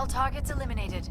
All targets eliminated.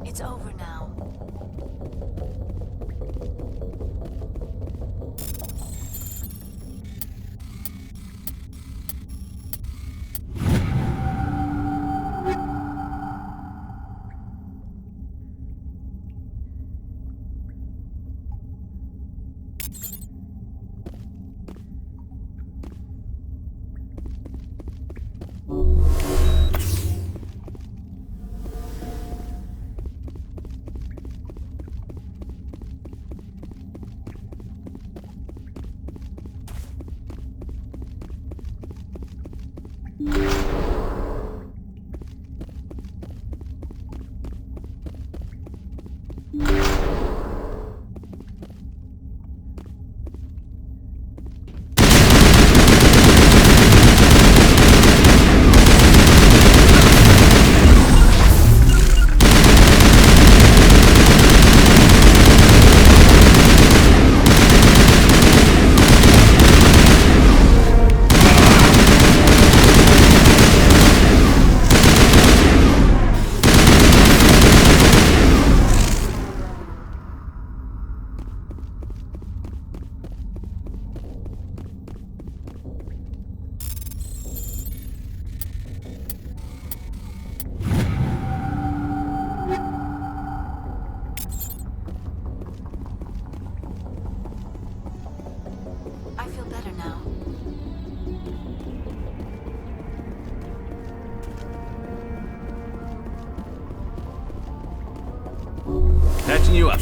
It's over now. I feel better now. Patching you up.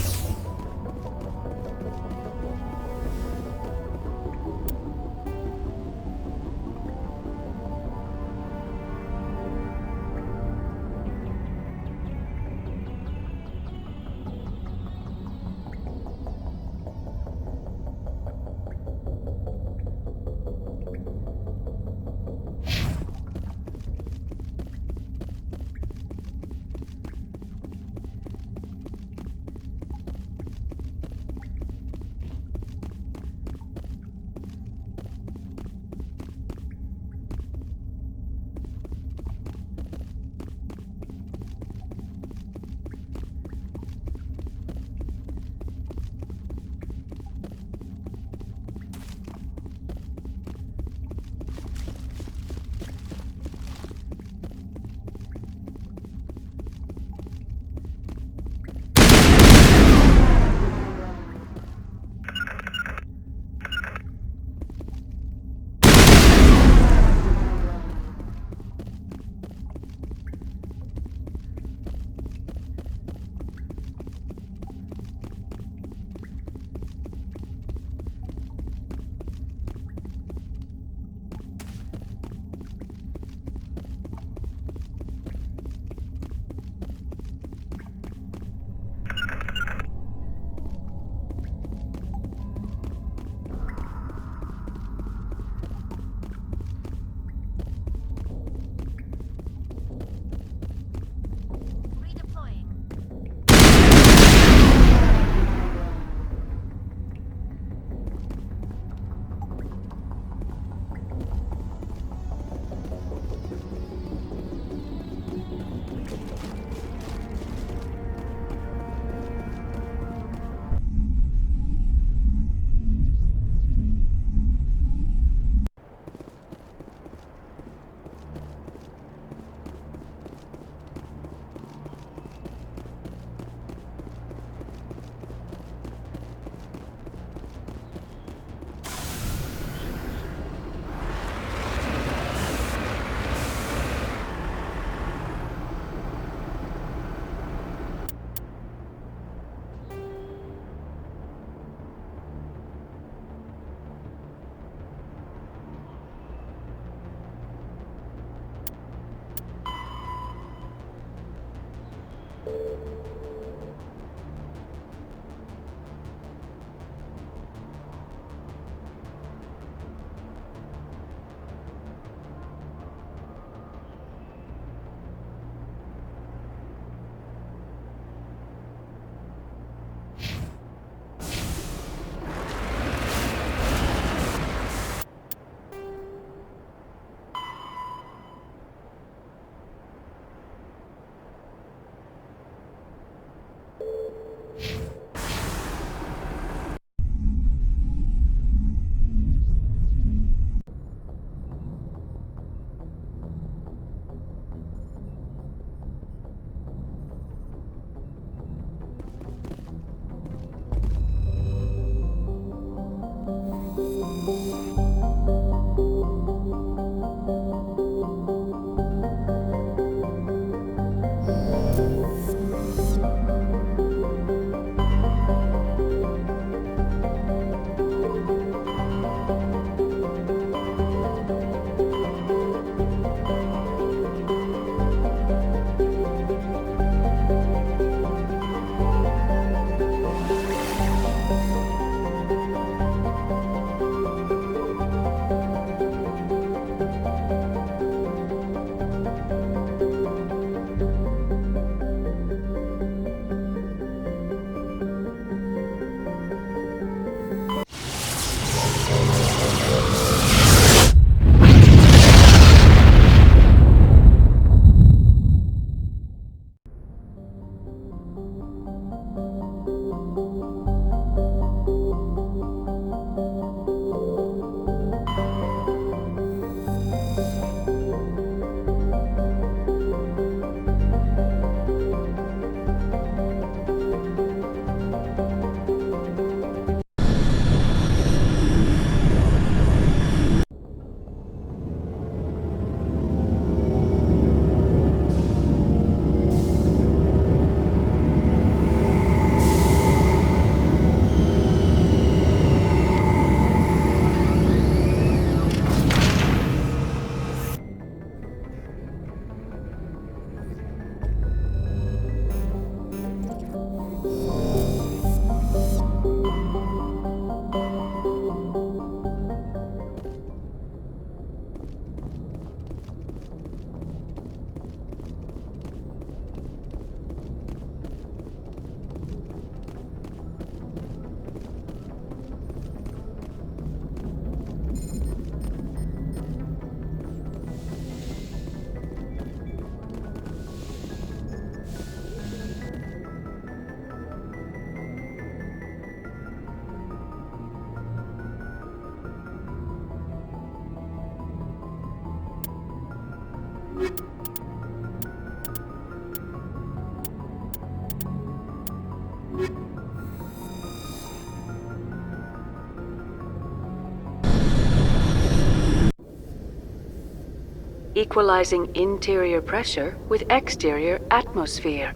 Equalizing interior pressure with exterior atmosphere.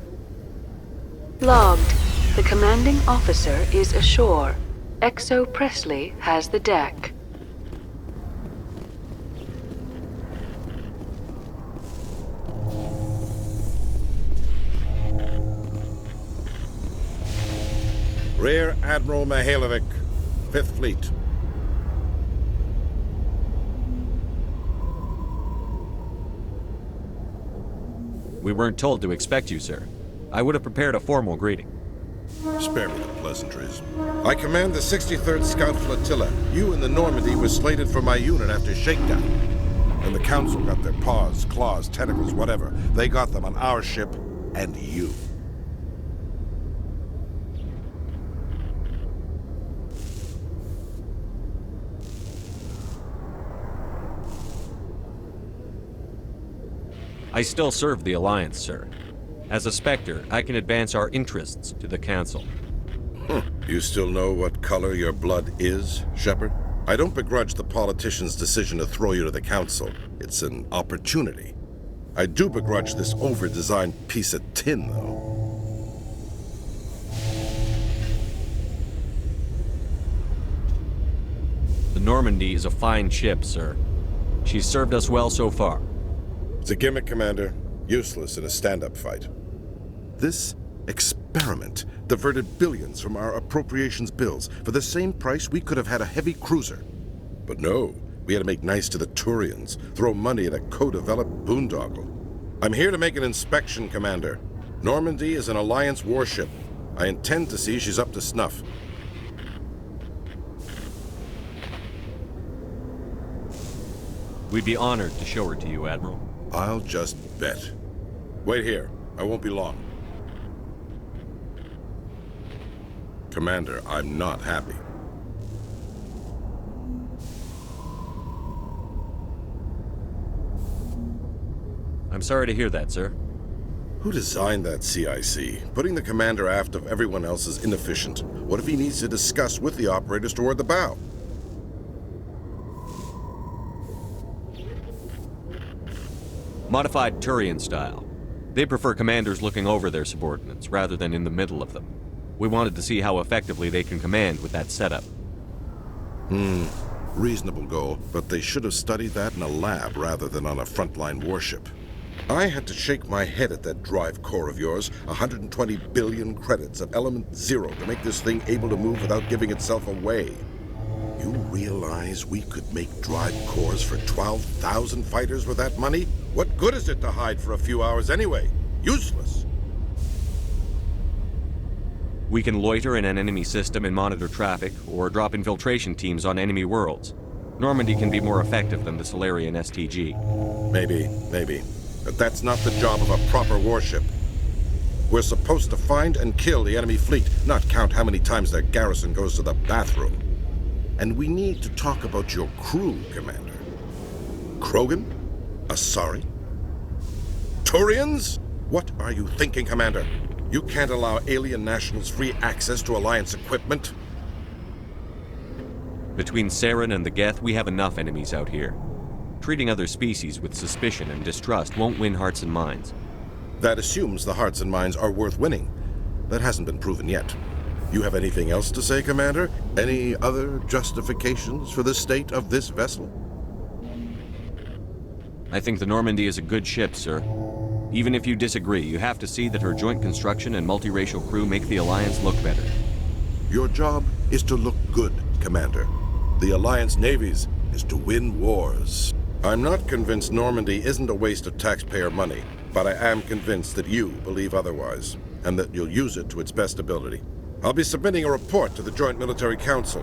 Logged. The commanding officer is ashore. Exo Presley has the deck. Rear Admiral Mihailovic, 5th Fleet. We weren't told to expect you, sir. I would have prepared a formal greeting. Spare me the pleasantries. I command the 63rd Scout Flotilla. You and the Normandy were slated for my unit after shakedown. And the Council got their paws, claws, tentacles, whatever. They got them on our ship and you. I still serve the Alliance, sir. As a Spectre, I can advance our interests to the Council. You still know what color your blood is, Shepard? I don't begrudge the politician's decision to throw you to the Council. It's an opportunity. I do begrudge this over-designed piece of tin, though. The Normandy is a fine ship, sir. She's served us well so far. It's a gimmick, Commander. Useless in a stand-up fight. This experiment diverted billions from our appropriations bills. For the same price, we could have had a heavy cruiser. But no, we had to make nice to the Turians, throw money at a co-developed boondoggle. I'm here to make an inspection, Commander. Normandy is an Alliance warship. I intend to see she's up to snuff. We'd be honored to show her to you, Admiral. I'll just bet. Wait here. I won't be long. Commander, I'm not happy. I'm sorry to hear that, sir. Who designed that CIC? Putting the commander aft of everyone else is inefficient. What if he needs to discuss with the operators toward the bow? Modified Turian style. They prefer commanders looking over their subordinates rather than in the middle of them. We wanted to see how effectively they can command with that setup. Reasonable goal, but they should have studied that in a lab rather than on a frontline warship. I had to shake my head at that drive core of yours. 120 billion credits of element 0 to make this thing able to move without giving itself away. You realize we could make drive cores for 12,000 fighters with that money? What good is it to hide for a few hours anyway? Useless. We can loiter in an enemy system and monitor traffic, or drop infiltration teams on enemy worlds. Normandy can be more effective than the Solarian STG. Maybe. But that's not the job of a proper warship. We're supposed to find and kill the enemy fleet, not count how many times their garrison goes to the bathroom. And we need to talk about your crew, Commander. Krogan? Asari? Turians? What are you thinking, Commander? You can't allow alien nationals free access to Alliance equipment. Between Saren and the Geth, we have enough enemies out here. Treating other species with suspicion and distrust won't win hearts and minds. That assumes the hearts and minds are worth winning. That hasn't been proven yet. You have anything else to say, Commander? Any other justifications for the state of this vessel? I think the Normandy is a good ship, sir. Even if you disagree, you have to see that her joint construction and multiracial crew make the Alliance look better. Your job is to look good, Commander. The Alliance navies is to win wars. I'm not convinced Normandy isn't a waste of taxpayer money, but I am convinced that you believe otherwise, and that you'll use it to its best ability. I'll be submitting a report to the Joint Military Council.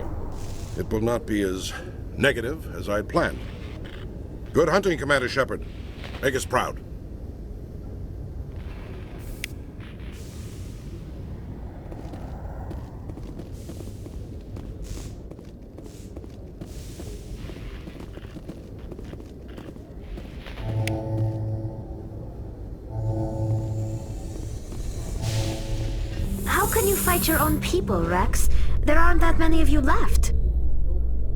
It will not be as negative as I'd planned. Good hunting, Commander Shepard. Make us proud. can you fight your own people, Rex? There aren't that many of you left.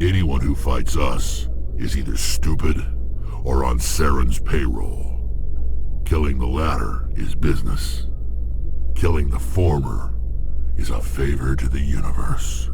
Anyone who fights us is either stupid or on Saren's payroll. Killing the latter is business. Killing the former is a favor to the universe.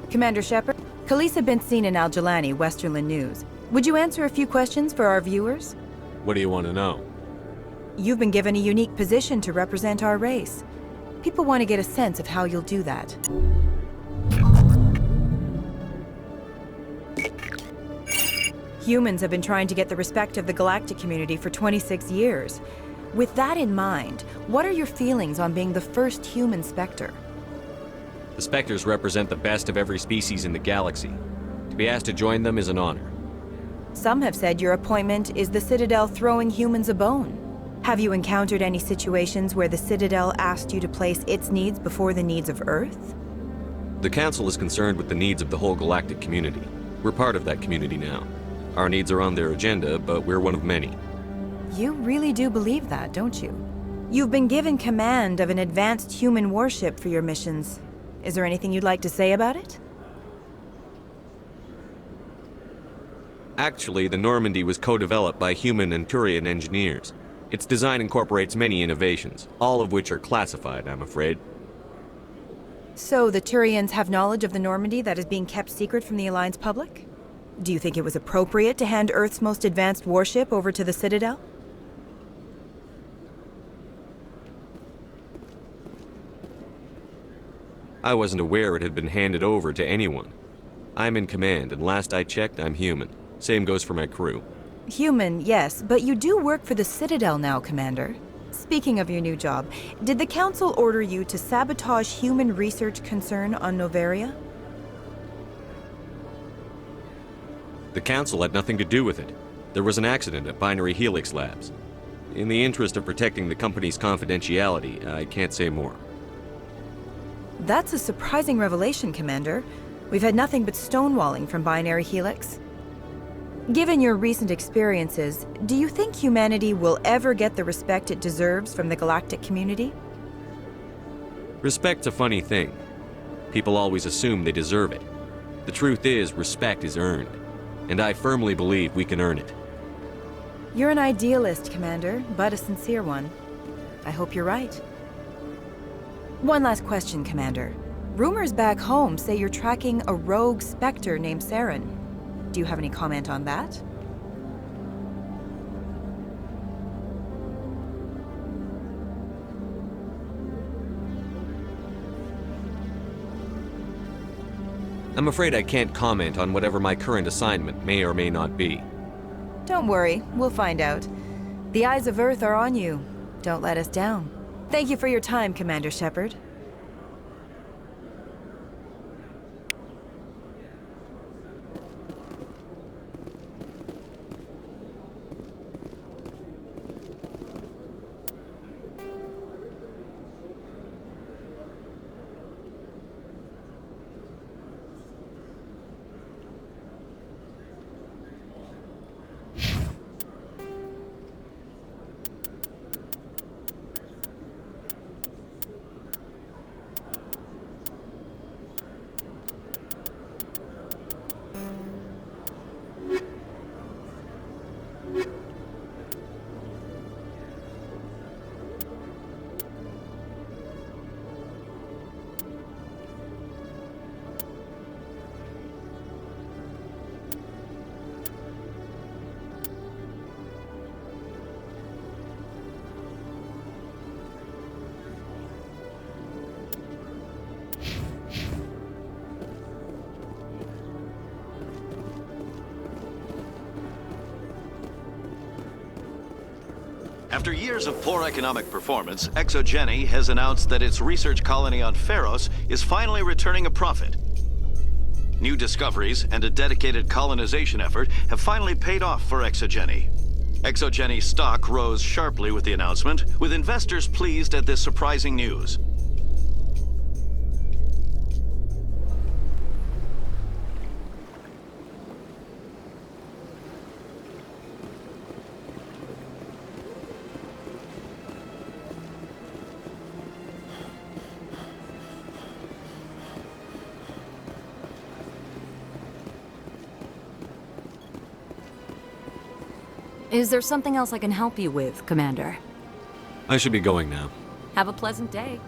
Commander Shepard, Khaleesa been seen in Al-Jalani, Westerland News. Would you answer a few questions for our viewers? What do you want to know? You've been given a unique position to represent our race. People want to get a sense of how you'll do that. Humans have been trying to get the respect of the galactic community for 26 years. With that in mind, what are your feelings on being the first human Spectre? The Spectres represent the best of every species in the galaxy. To be asked to join them is an honor. Some have said your appointment is the Citadel throwing humans a bone. Have you encountered any situations where the Citadel asked you to place its needs before the needs of Earth? The Council is concerned with the needs of the whole galactic community. We're part of that community now. Our needs are on their agenda, but we're one of many. You really do believe that, don't you? You've been given command of an advanced human warship for your missions. Is there anything you'd like to say about it? Actually, the Normandy was co-developed by human and Turian engineers. Its design incorporates many innovations, all of which are classified, I'm afraid. So the Turians have knowledge of the Normandy that is being kept secret from the Alliance public? Do you think it was appropriate to hand Earth's most advanced warship over to the Citadel? I wasn't aware it had been handed over to anyone. I'm in command, and last I checked, I'm human. Same goes for my crew. Human, yes, but you do work for the Citadel now, Commander. Speaking of your new job, did the Council order you to sabotage human research concern on Noveria? The Council had nothing to do with it. There was an accident at Binary Helix Labs. In the interest of protecting the company's confidentiality, I can't say more. That's a surprising revelation, Commander. We've had nothing but stonewalling from Binary Helix. Given your recent experiences, do you think humanity will ever get the respect it deserves from the galactic community? Respect's a funny thing. People always assume they deserve it. The truth is, respect is earned. And I firmly believe we can earn it. You're an idealist, Commander, but a sincere one. I hope you're right. One last question, Commander. Rumors back home say you're tracking a rogue Spectre named Saren. Do you have any comment on that? I'm afraid I can't comment on whatever my current assignment may or may not be. Don't worry, we'll find out. The eyes of Earth are on you. Don't let us down. Thank you for your time, Commander Shepard. After years of poor economic performance, Exogeny has announced that its research colony on Pharos is finally returning a profit. New discoveries and a dedicated colonization effort have finally paid off for Exogeny. Exogeny stock rose sharply with the announcement, with investors pleased at this surprising news. Is there something else I can help you with, Commander? I should be going now. Have a pleasant day.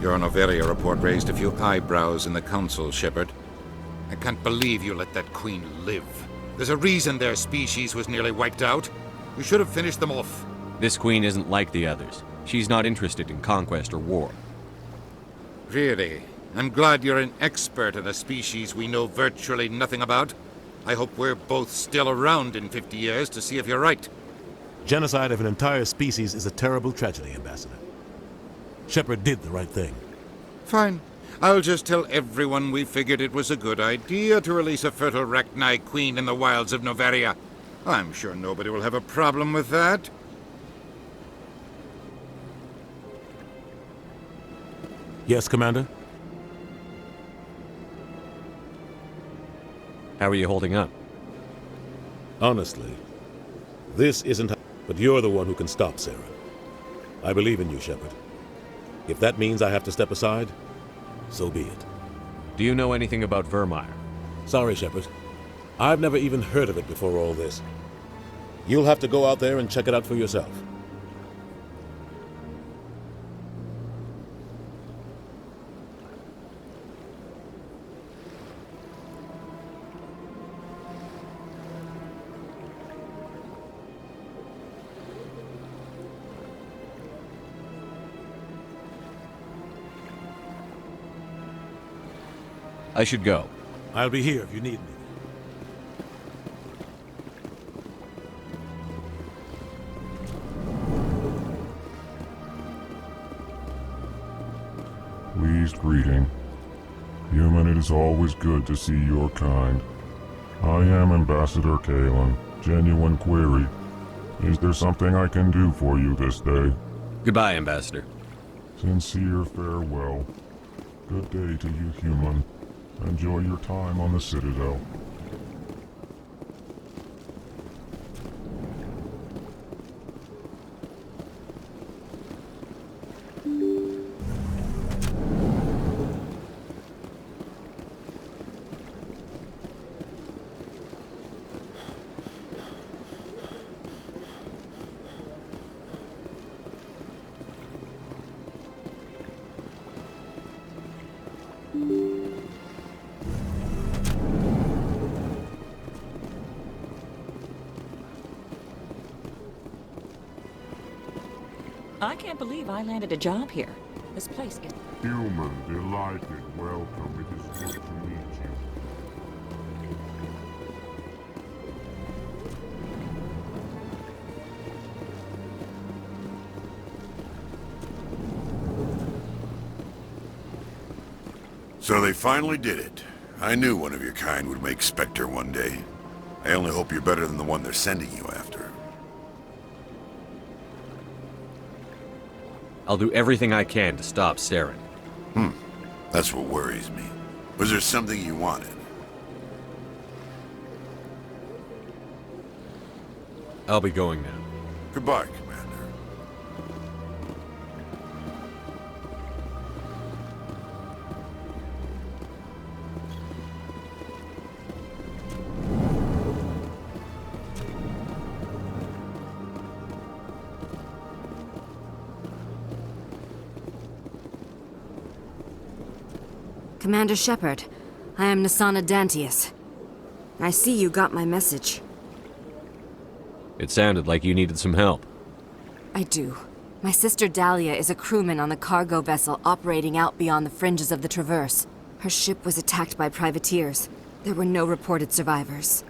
Your Noveria report raised a few eyebrows in the Council, Shepard. I can't believe you let that queen live. There's a reason their species was nearly wiped out. We should have finished them off. This queen isn't like the others. She's not interested in conquest or war. Really? I'm glad you're an expert in a species we know virtually nothing about. I hope we're both still around in 50 years to see if you're right. Genocide of an entire species is a terrible tragedy, Ambassador. Shepard did the right thing. Fine. I'll just tell everyone we figured it was a good idea to release a fertile Rachni queen in the wilds of Noveria. I'm sure nobody will have a problem with that. Yes, Commander? How are you holding up? Honestly, this isn't... But you're the one who can stop Saren. I believe in you, Shepard. If that means I have to step aside, so be it. Do you know anything about Vermeer? Sorry, Shepard. I've never even heard of it before all this. You'll have to go out there and check it out for yourself. I should go. I'll be here if you need me. Pleased greeting. Human, it is always good to see your kind. I am Ambassador Kalen. Genuine query. Is there something I can do for you this day? Goodbye, Ambassador. Sincere farewell. Good day to you, human. Enjoy your time on the Citadel. I can't believe I landed a job here. This place is... Human, delighted. Welcome. It is good to meet you. So they finally did it. I knew one of your kind would make Spectre one day. I only hope you're better than the one they're sending you after. I'll do everything I can to stop Saren. That's what worries me. Was there something you wanted? I'll be going now. Goodbye, Commander. Commander Shepard, I am Nasana Dantius. I see you got my message. It sounded like you needed some help. I do. My sister Dahlia is a crewman on the cargo vessel operating out beyond the fringes of the Traverse. Her ship was attacked by privateers. There were no reported survivors.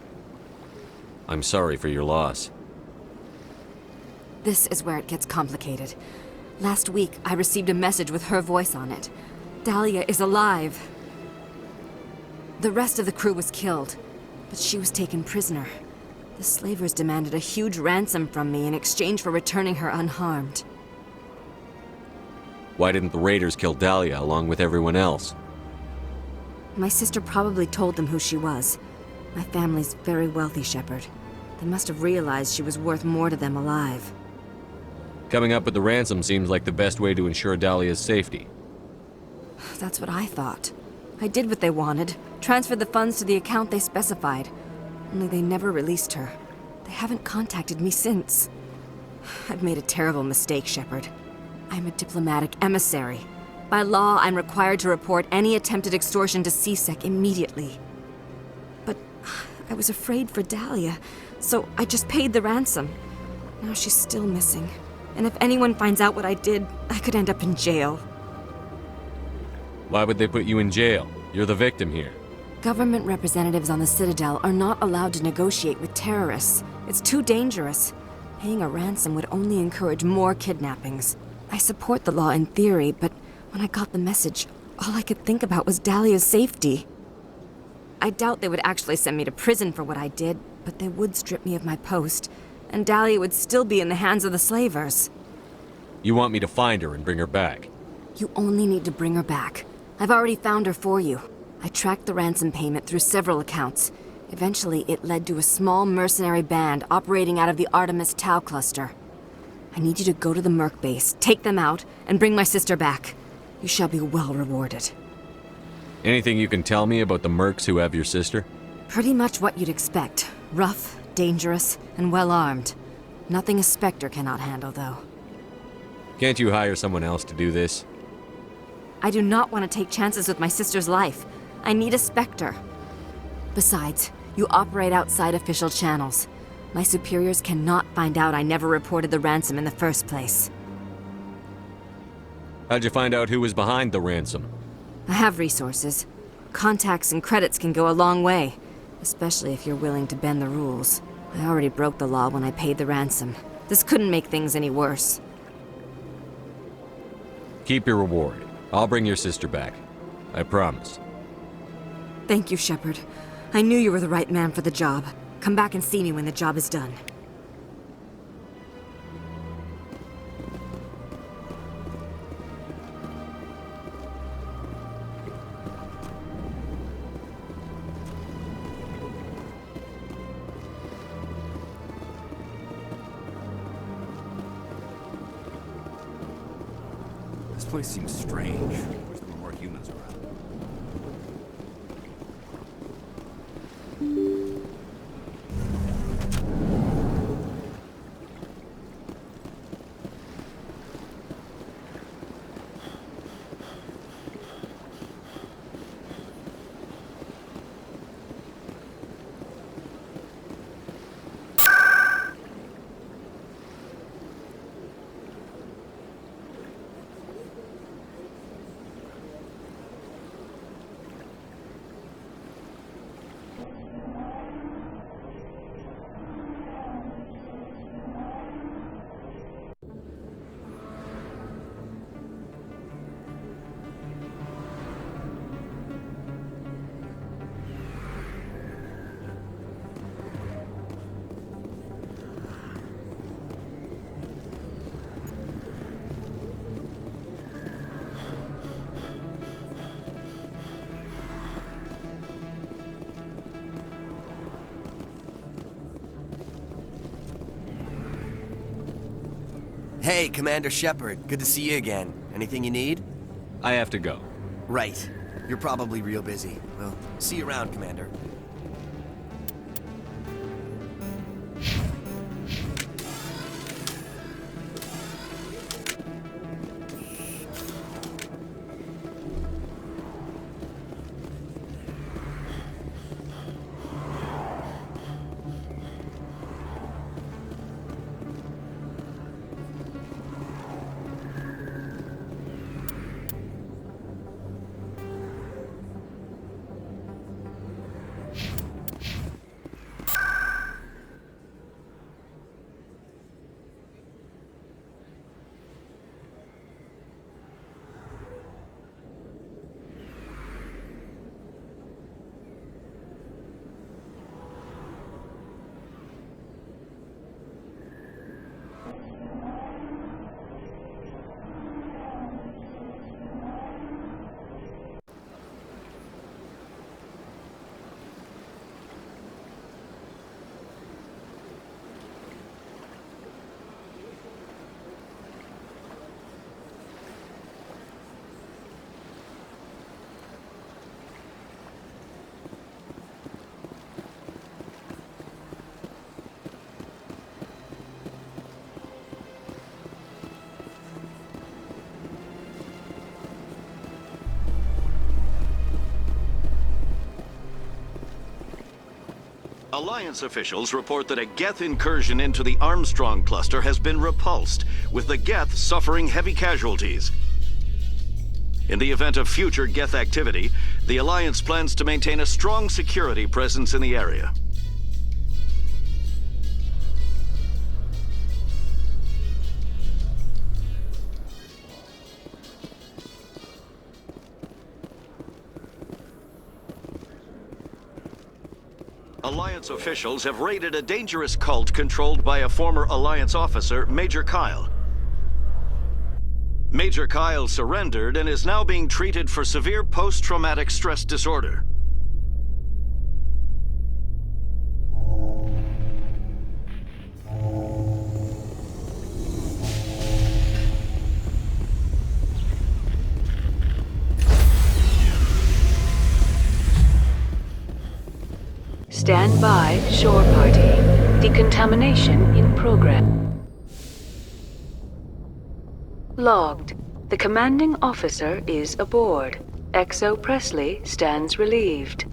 I'm sorry for your loss. This is where it gets complicated. Last week, I received a message with her voice on it. Dahlia is alive. The rest of the crew was killed, but she was taken prisoner. The slavers demanded a huge ransom from me in exchange for returning her unharmed. Why didn't the raiders kill Dahlia along with everyone else? My sister probably told them who she was. My family's very wealthy, Shepard. They must have realized she was worth more to them alive. Coming up with the ransom seems like the best way to ensure Dahlia's safety. That's what I thought. I did what they wanted, transferred the funds to the account they specified. Only they never released her. They haven't contacted me since. I've made a terrible mistake, Shepard. I'm a diplomatic emissary. By law, I'm required to report any attempted extortion to CSEC immediately. But I was afraid for Dahlia, so I just paid the ransom. Now she's still missing. And if anyone finds out what I did, I could end up in jail. Why would they put you in jail? You're the victim here. Government representatives on the Citadel are not allowed to negotiate with terrorists. It's too dangerous. Paying a ransom would only encourage more kidnappings. I support the law in theory, but when I got the message, all I could think about was Dahlia's safety. I doubt they would actually send me to prison for what I did, but they would strip me of my post, and Dahlia would still be in the hands of the slavers. You want me to find her and bring her back? You only need to bring her back. I've already found her for you. I tracked the ransom payment through several accounts. Eventually, it led to a small mercenary band operating out of the Artemis Tau cluster. I need you to go to the Merc base, take them out, and bring my sister back. You shall be well rewarded. Anything you can tell me about the mercs who have your sister? Pretty much what you'd expect. Rough, dangerous, and well-armed. Nothing a Spectre cannot handle, though. Can't you hire someone else to do this? I do not want to take chances with my sister's life. I need a Spectre. Besides, you operate outside official channels. My superiors cannot find out I never reported the ransom in the first place. How'd you find out who was behind the ransom? I have resources. Contacts and credits can go a long way, especially if you're willing to bend the rules. I already broke the law when I paid the ransom. This couldn't make things any worse. Keep your reward. I'll bring your sister back. I promise. Thank you, Shepard. I knew you were the right man for the job. Come back and see me when the job is done. This place seems strange. Wish there were more humans around. Hey, Commander Shepard. Good to see you again. Anything you need? I have to go. Right. You're probably real busy. Well, see you around, Commander. Alliance officials report that a Geth incursion into the Armstrong cluster has been repulsed, with the Geth suffering heavy casualties. In the event of future Geth activity, the Alliance plans to maintain a strong security presence in the area. Alliance officials have raided a dangerous cult controlled by a former Alliance officer, Major Kyle. Major Kyle surrendered and is now being treated for severe post-traumatic stress disorder. Stand by, shore party. Decontamination in progress. Logged. The commanding officer is aboard. XO Presley stands relieved.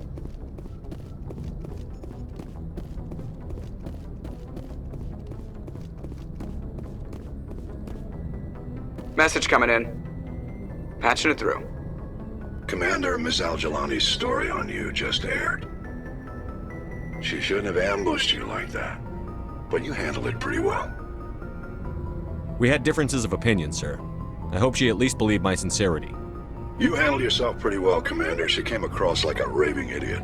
Message coming in. Patching it through. Commander, Miss Al-Jalani's story on you just aired. She shouldn't have ambushed you like that, but you handled it pretty well. We had differences of opinion, sir. I hope she at least believed my sincerity. You handled yourself pretty well, Commander. She came across like a raving idiot.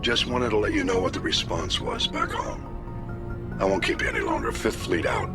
Just wanted to let you know what the response was back home. I won't keep you any longer. Fifth Fleet out.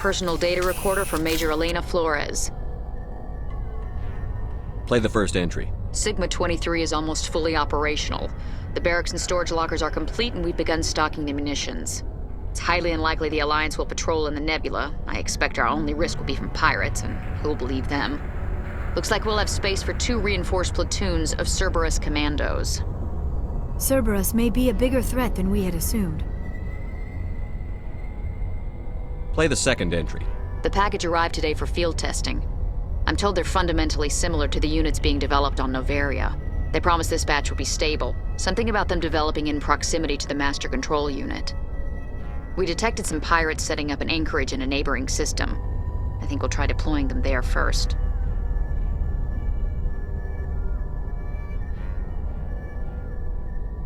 Personal data recorder for Major Elena Flores. Play the first entry. Sigma 23 is almost fully operational. The barracks and storage lockers are complete, and we've begun stocking the munitions. It's highly unlikely the Alliance will patrol in the nebula. I expect our only risk will be from pirates, and who'll believe them? Looks like we'll have space for 2 reinforced platoons of Cerberus commandos. Cerberus may be a bigger threat than we had assumed. Play the second entry. The package arrived today for field testing. I'm told they're fundamentally similar to the units being developed on Novaria. They promise this batch will be stable. Something about them developing in proximity to the master control unit. We detected some pirates setting up an anchorage in a neighboring system. I think we'll try deploying them there first.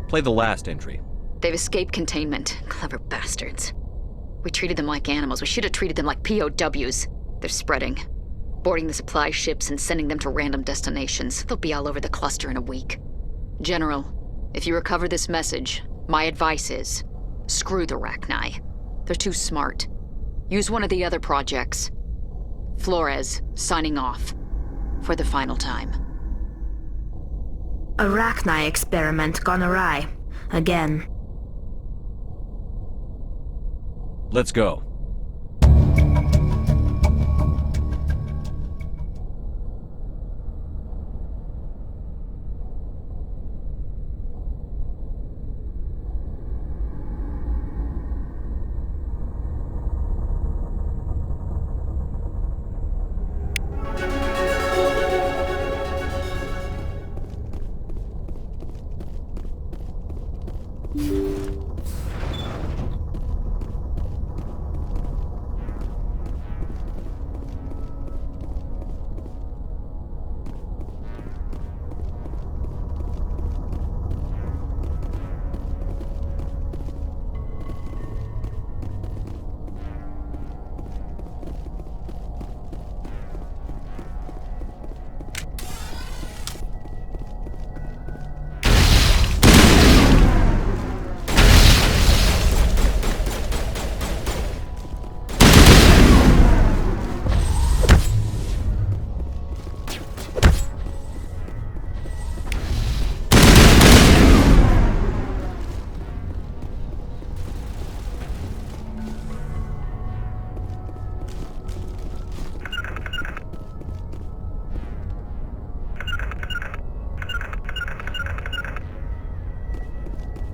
Play the last entry. They've escaped containment. Clever bastards. We treated them like animals. We should have treated them like POWs. They're spreading. Boarding the supply ships and sending them to random destinations. They'll be all over the cluster in a week. General, if you recover this message, my advice is, screw the Rachni. They're too smart. Use one of the other projects. Flores, signing off. For the final time. A Rachni experiment gone awry. Again. Let's go.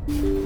You